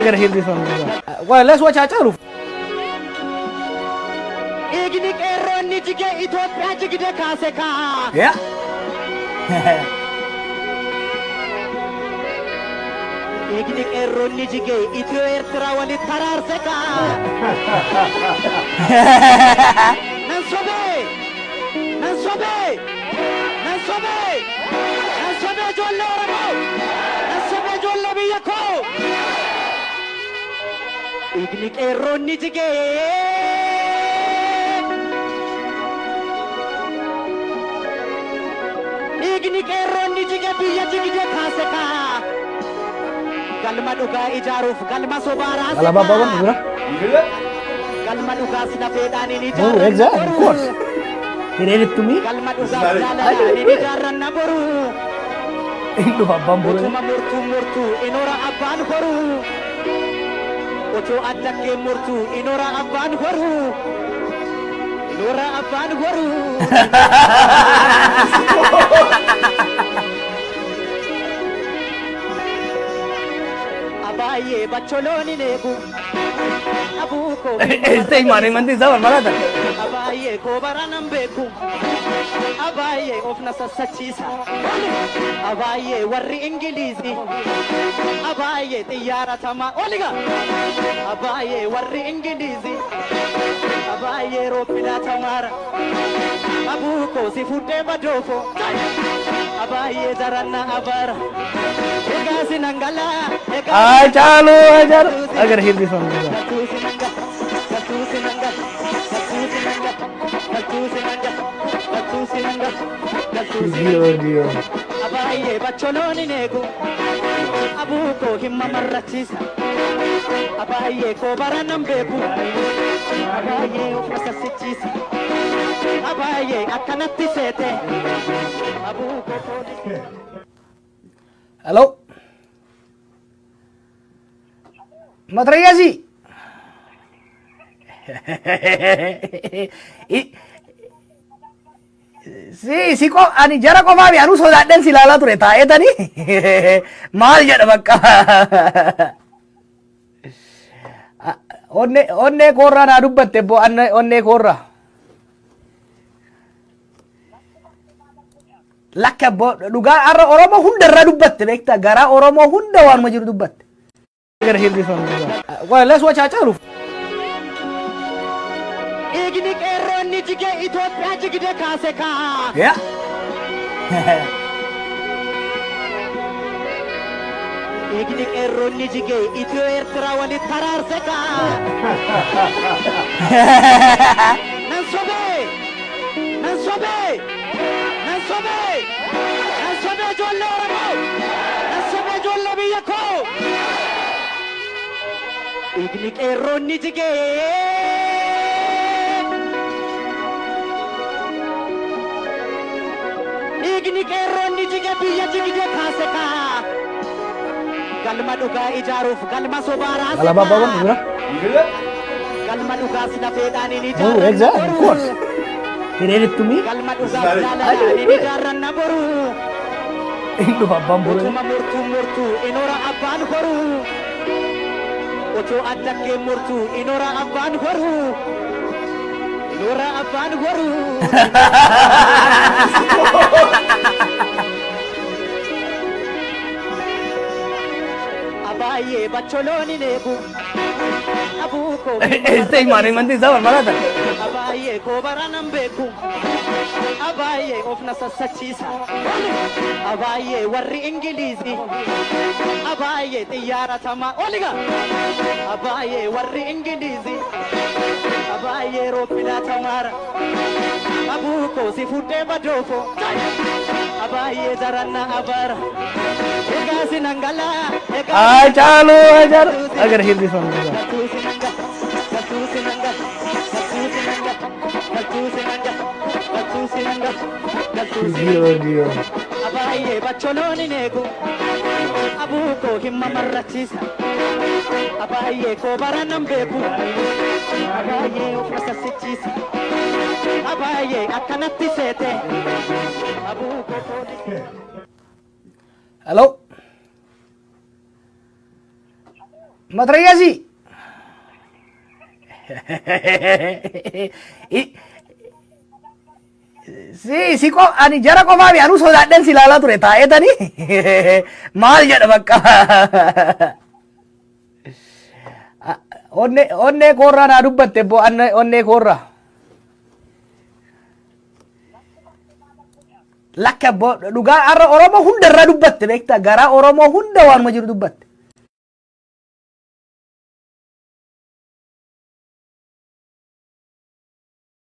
gotta hear this one. Well, let's watch Acharu. Yeah. Galma duga ijaruf galma sobara Ala baba bang, gimana? galma duga sinafedani ni Oh, exactly, of course. He read it to me. galma duga jalala ni jaran naboru Itu baba buru. tuma murtu inora aban horu oto adake murtu inora aban horu inora aban horu abaye bacholoni nebu abuko Este mane mandi zaman mana tak? abaye ko baranam beku abaye ofna sachisa abaye warri ingilizi abaye tiyara tama oliga abaye warri ingilizi abaye ropina tamara abuko sifude badofo abaye zaranna abara egasi nangala Acharu, Acharu. I gotta hear this one. Gio. abaye bacholoni nego abuko himma marrachisa abaye ko baranam beku abaye ofasa sichisa abaye akanatti sete abuko Hello. Matraya sih. Si kok ani jara kok mami anu sodaden silala ture tae tadi. Mal jada bakka. Onne korra na dubbatte bo onne korra. Lakka bo duga arra oromo hundarra dubbatte bekta gara oromo hunda wan majur dubbatte. I gotta hear this one. Well, let's watch Acharu. Igni keronni jige Ethiopia jigide kaseka Yeah. Igni keronni jige Ethiopia wali tararseka Nansobe jollo Nansobe jollo biyako Igni keronni jige Igni keronni jige biya jigide kaseka galma duga ijaruf galma sobara Ala baba bang, gimana? galma duga sinafedani ni Oh, exactly, of course. He read it to me. galma duga jalala ni jaran naboru Itu baba buru. tuma murtu inora aban horu oto adake murtu inora aban horu abaye bacholoni nebu abuko Este mane mandi zaman mana tak? abaye ko baranam beku abaye ofna sachisa abaye warri ingilizi abaye tiyara tama oliga abaye warri ingilizi abaye ropina tamara abuko sifude badofo abaye zaranna abara egasi nangala Acharu. I gotta hear this one. Gio. abaye bacholoni nego abuko himma marrachisa abaye ko baranam beku abaye ofasa sichisa abaye akanatti sete abuko Hello. matrayyasi si ko ani jara qofaa fi anu sodaadhen si ilaalaa ture taa'eetani maal jedha bakka onnee koorraa naa dubbatte bo onnee koorraa lakka bo dhugaa har'a Oromoo hunda irraa dubbatte beektaa garaa Oromoo hunda waanuma jiru dubbatte